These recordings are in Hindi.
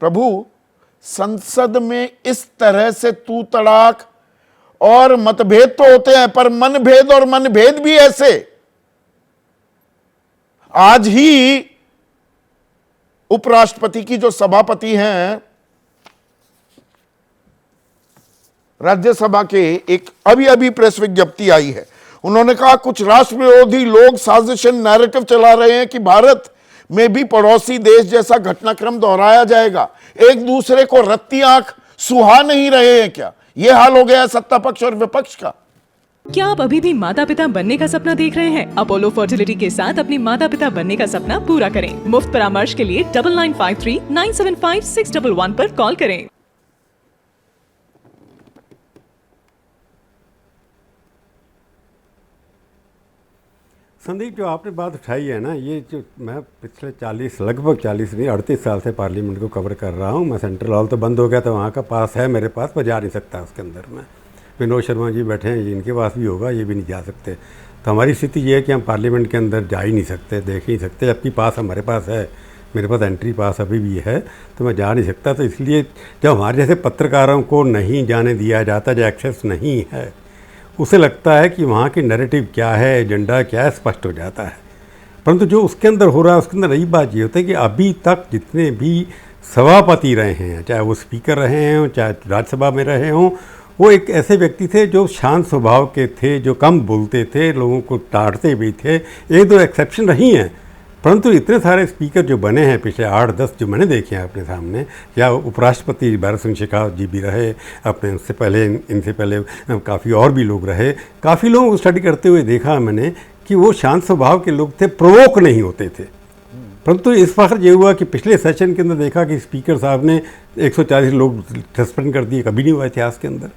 प्रभु, संसद में इस तरह से तू तड़ाक और मतभेद तो होते हैं, पर मनभेद और मनभेद भी ऐसे। आज ही उपराष्ट्रपति की जो सभापति हैं राज्यसभा के, एक अभी अभी प्रेस विज्ञप्ति आई है, उन्होंने कहा कुछ राष्ट्र विरोधी लोग साजिशन नैरेटिव चला रहे हैं कि भारत में भी पड़ोसी देश जैसा घटनाक्रम दोहराया जाएगा। एक दूसरे को रत्ती आंख सुहा नहीं रहे हैं क्या? यह हाल हो गया है सत्ता पक्ष और विपक्ष का। क्या आप अभी भी माता पिता बनने का सपना देख रहे हैं? अपोलो फर्टिलिटी के साथ अपने माता पिता बनने का सपना पूरा करें। मुफ्त परामर्श के लिए 9953-975-611 पर कॉल करें। संदीप, जो आपने बात उठाई है ना, ये जो मैं पिछले 40 लगभग 40 नहीं 38 साल से पार्लियामेंट को कवर कर रहा हूँ। मैं सेंट्रल हॉल तो बंद हो गया था, वहाँ का पास है मेरे पास, पर जा नहीं सकता उसके अंदर में। विनोद शर्मा जी बैठे हैं, इनके पास भी होगा, ये भी नहीं जा सकते। तो हमारी स्थिति ये है कि हम पार्लियामेंट के अंदर जा ही नहीं सकते, देख ही नहीं सकते, जबकि पास हमारे पास है, मेरे पास एंट्री पास अभी भी है, तो मैं जा नहीं सकता। तो इसलिए जब हमारे जैसे पत्रकारों को नहीं जाने दिया जाता, जो एक्सेस नहीं है, उसे लगता है कि वहाँ की नैरेटिव क्या है, एजेंडा क्या है, स्पष्ट हो जाता है। परंतु जो उसके अंदर हो रहा है, उसके अंदर नई बात ये होता है कि अभी तक जितने भी सभापति रहे हैं, चाहे वो स्पीकर रहे हों, चाहे राज्यसभा में रहे हों, वो एक ऐसे व्यक्ति थे जो शांत स्वभाव के थे, जो कम बोलते थे, लोगों को डांटते भी थे। एक दो एक्सेप्शन रही हैं, परंतु इतने सारे स्पीकर जो बने हैं पिछले 8-10 जो मैंने देखे हैं अपने सामने, या उपराष्ट्रपति भरत सिंह शेखावत जी भी रहे अपने, उससे पहले इनसे पहले काफ़ी और भी लोग रहे, काफ़ी लोगों को स्टडी करते हुए देखा मैंने कि वो शांत स्वभाव के लोग थे, प्रोवोक नहीं होते थे। परंतु इस वक्त ये हुआ कि पिछले सेशन के अंदर देखा कि स्पीकर साहब ने 140 लोग सस्पेंड कर दिए, कभी नहीं हुआ इतिहास के अंदर।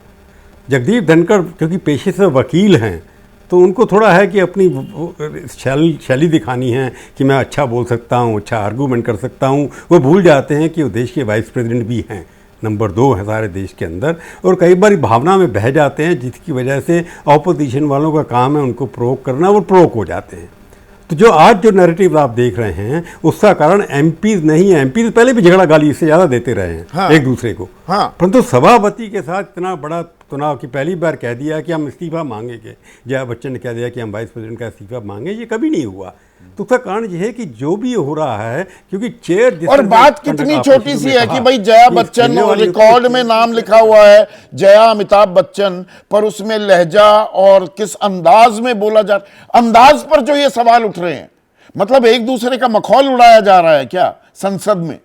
जगदीप धनखड़ क्योंकि पेशे से वकील हैं, तो उनको थोड़ा है कि अपनी शैली दिखानी है कि मैं अच्छा बोल सकता हूँ, अच्छा आर्गूमेंट कर सकता हूँ। वो भूल जाते हैं कि वो देश के वाइस प्रेसिडेंट भी हैं, नंबर 2 है सारे देश के अंदर, और कई बार भावना में बह जाते हैं, जिसकी वजह से ऑपोजिशन वालों का काम है उनको प्रोवोक करना, वो प्रोवोक हो जाते हैं। तो जो आज जो नैरेटिव आप देख रहे हैं, उसका कारण एमपीज नहीं है। एमपीज पहले भी झगड़ा गाली इससे ज़्यादा देते रहे हैं, हाँ, एक दूसरे को, हाँ। परंतु सभापति के साथ इतना बड़ा चुनाव की पहली बार कह दिया कि हम इस्तीफा मांगेंगे, जया बच्चन ने कह दिया कि हम वाइस प्रेसिडेंट का इस्तीफा मांगे, ये कभी नहीं हुआ। तो उसका कारण ये है कि जो भी हो रहा है, क्योंकि चेयर, और बात कितनी छोटी सी है कि भाई जया बच्चन, रिकॉर्ड में नाम लिखा हुआ है जया अमिताभ बच्चन, पर उसमें लहजा और किस अंदाज में बोला जा, अंदाज पर जो ये सवाल उठ रहे हैं, मतलब एक दूसरे का मखौल उड़ाया जा रहा है क्या संसद में?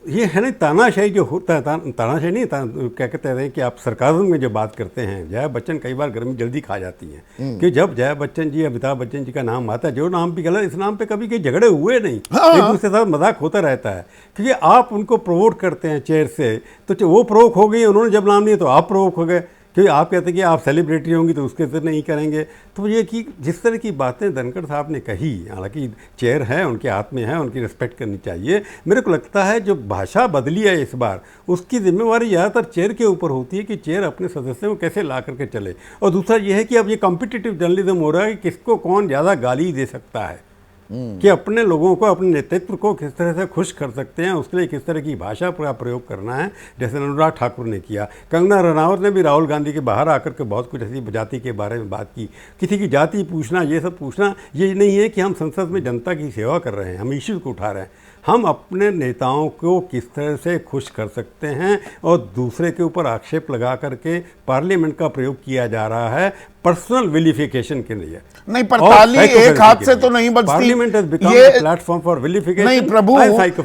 ये है ना तानाशाही जो होता है, तानाशाही नहीं, क्या कहते हैं कि आप सरकाज़म में जो बात करते हैं, जया बच्चन कई बार गर्मी जल्दी खा जाती हैं कि जब जया बच्चन जी, अमिताभ बच्चन जी का नाम आता है, जो नाम भी गलत, इस नाम पे कभी कोई झगड़े हुए नहीं, एक दूसरे के साथ मजाक होता रहता है, क्योंकि आप उनको प्रोवोक करते हैं चेयर से, तो वो प्रोवोक हो गई, उन्होंने जब नाम लिया तो आप प्रोवोक हो गए, क्योंकि आप कहते हैं कि आप सेलिब्रिटी होंगी तो उसके तरह नहीं करेंगे। तो ये कि जिस तरह की बातें धनखड़ साहब ने कही, हालांकि चेयर है, उनके हाथ में है, उनकी रिस्पेक्ट करनी चाहिए। मेरे को लगता है जो भाषा बदली है इस बार, उसकी जिम्मेवारी ज़्यादातर चेयर के ऊपर होती है कि चेयर अपने सदस्यों को कैसे ला करके चले। और दूसरा ये है कि अब ये कॉम्पिटिटिव जर्नलिज्म हो रहा है कि किसको कौन ज़्यादा गाली दे सकता है, कि अपने लोगों को, अपने नेतृत्व को किस तरह से खुश कर सकते हैं, उसके लिए किस तरह की भाषा का प्रयोग करना है। जैसे अनुराग ठाकुर ने किया, कंगना रनावत ने भी राहुल गांधी के बाहर आकर के बहुत कुछ ऐसी जाति के बारे में बात की। किसी की जाति पूछना, ये सब पूछना, ये नहीं है कि हम संसद में जनता की सेवा कर रहे हैं, हम इश्यूज़ को उठा रहे हैं। हम अपने नेताओं को किस तरह से खुश कर सकते हैं, और दूसरे के ऊपर आक्षेप लगा करके पार्लियामेंट का प्रयोग किया जा रहा है पर्सनल विलिफिकेशन के लिए। नहीं, पर ताली एक हाथ से तो नहीं बजती। Parliament has become a platform for vilification. नहीं प्रभु,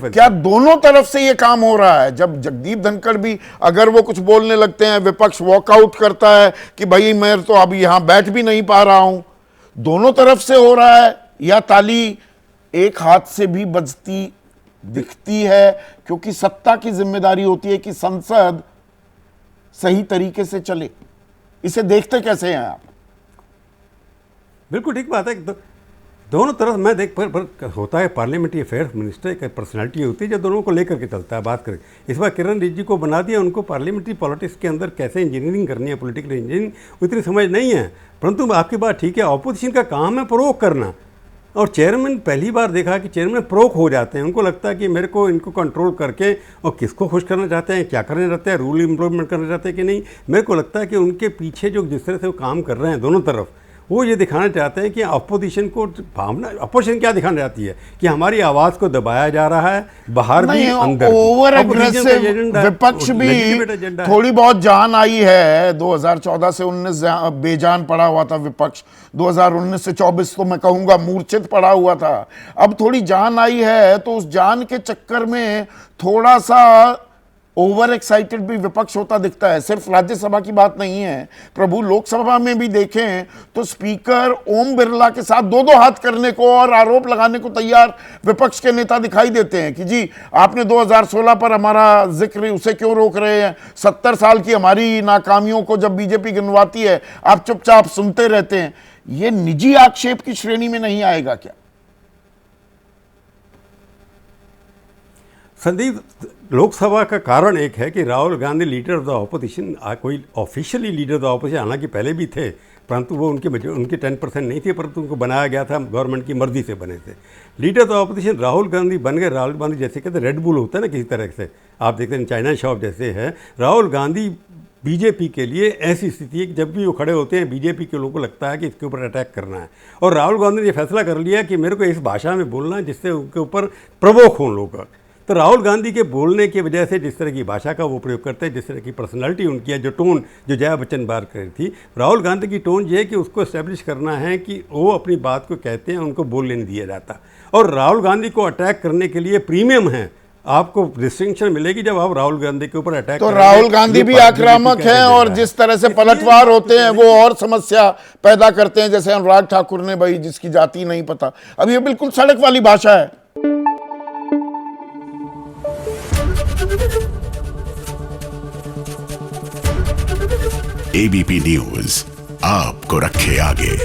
क्या दोनों तरफ से ये काम हो रहा है? जब जगदीप धनखड़ भी अगर वो कुछ बोलने लगते हैं, विपक्ष वॉकआउट करता है कि भाई मैं तो अभी यहां बैठ भी नहीं पा रहा हूं, दोनों तरफ से हो रहा है, या ताली एक हाथ से भी बजती दिखती है? क्योंकि सत्ता की जिम्मेदारी होती है कि संसद सही तरीके से चले। इसे देखते कैसे हैं आप? बिल्कुल ठीक बात है। दोनों तरफ मैं देख पर होता है पार्लियामेंट्री अफेयर्स मिनिस्टर, एक पर्सनालिटी होती है जो दोनों को लेकर के चलता है, बात करें। इस बार किरण रिजिजू को बना दिया, उनको पार्लियामेंट्री पॉलिटिक्स के अंदर कैसे इंजीनियरिंग करनी है, पॉलिटिकल इंजीनियरिंग, उतनी समझ नहीं है। परंतु आपकी बात ठीक है, ऑपोजिशन का काम है प्रोवोक करना, और चेयरमैन पहली बार देखा कि चेयरमैन प्रोक हो जाते हैं, उनको लगता है कि मेरे को इनको कंट्रोल करके और किसको खुश करना चाहते हैं, क्या करना चाहते हैं, रूल इम्प्लीमेंट करना चाहते हैं कि नहीं। मेरे को लगता है कि उनके पीछे जो जिस तरह से वो काम कर रहे हैं दोनों तरफ, वो ये दिखाना चाहते हैं कि अपोजिशन को भावना, अपोजिशन क्या दिखाना चाहती है कि हमारी आवाज़ को दबाया जा रहा है, बाहर भी अंदर भी। ओवर Opposition का एग्रेसिव एजेंडा, विपक्ष भी legitimate एजेंडा है। थोड़ी बहुत जान आई है। 2014 से 19 बेजान पड़ा हुआ था विपक्ष, 2019 से 24 तो मैं कहूंगा मूर्छित पड़ा हुआ था। अब थोड़ी जान आई है, तो उस जान के चक्कर में थोड़ा सा ओवर एक्साइटेड भी विपक्ष होता दिखता है। सिर्फ राज्यसभा की बात नहीं है प्रभु, लोकसभा में भी देखें तो स्पीकर ओम बिरला के साथ दो दो हाथ करने को और आरोप लगाने को तैयार विपक्ष के नेता दिखाई देते हैं कि जी आपने 2016 पर हमारा जिक्र, उसे क्यों रोक रहे हैं। 70 साल की हमारी नाकामियों को जब बीजेपी गिनवाती है आप चुपचाप सुनते रहते हैं। ये निजी आक्षेप की श्रेणी में नहीं आएगा क्या? संदीप, लोकसभा का कारण एक है कि Rahul Gandhi leader of the opposition, कोई officially leader of the opposition हालांकि पहले भी थे, परंतु वो उनके 10% नहीं थे, परंतु उनको बनाया गया था, गवर्नमेंट की मर्जी से बने थे। Leader of the opposition Rahul Gandhi बन गए। राहुल गांधी जैसे कहते हैं रेड बुल होता है ना किसी तरह से, आप देखते हैं चाइना शॉप जैसे है। राहुल गांधी बीजेपी के लिए ऐसी स्थिति है कि जब भी वो खड़े होते हैं बीजेपी के लोगों को लगता है कि इसके ऊपर अटैक करना है। और राहुल गांधी ने ये फैसला कर लिया कि मेरे को इस भाषा में बोलना है जिससे उनके ऊपर प्रवोक हों लोग। तो राहुल गांधी के बोलने की वजह से, जिस तरह की भाषा का वो प्रयोग करते हैं, जिस तरह की पर्सनालिटी उनकी है, जो टोन जो जया बच्चन बार कर रही थी, राहुल गांधी की टोन ये है कि उसको एस्टेब्लिश करना है कि वो अपनी बात को कहते हैं, उनको बोलने नहीं दिया जाता। और राहुल गांधी को अटैक करने के लिए प्रीमियम है, आपको डिस्टिंक्शन मिलेगी जब आप राहुल गांधी के ऊपर अटैक। तो राहुल गांधी भी आक्रामक हैं और जिस तरह से पलटवार होते हैं वो और समस्या पैदा करते हैं, जैसे अनुराग ठाकुर ने, भाई जिसकी जाति नहीं पता। अब ये बिल्कुल सड़क वाली भाषा है। एबीपी न्यूज आपको रखे आगे।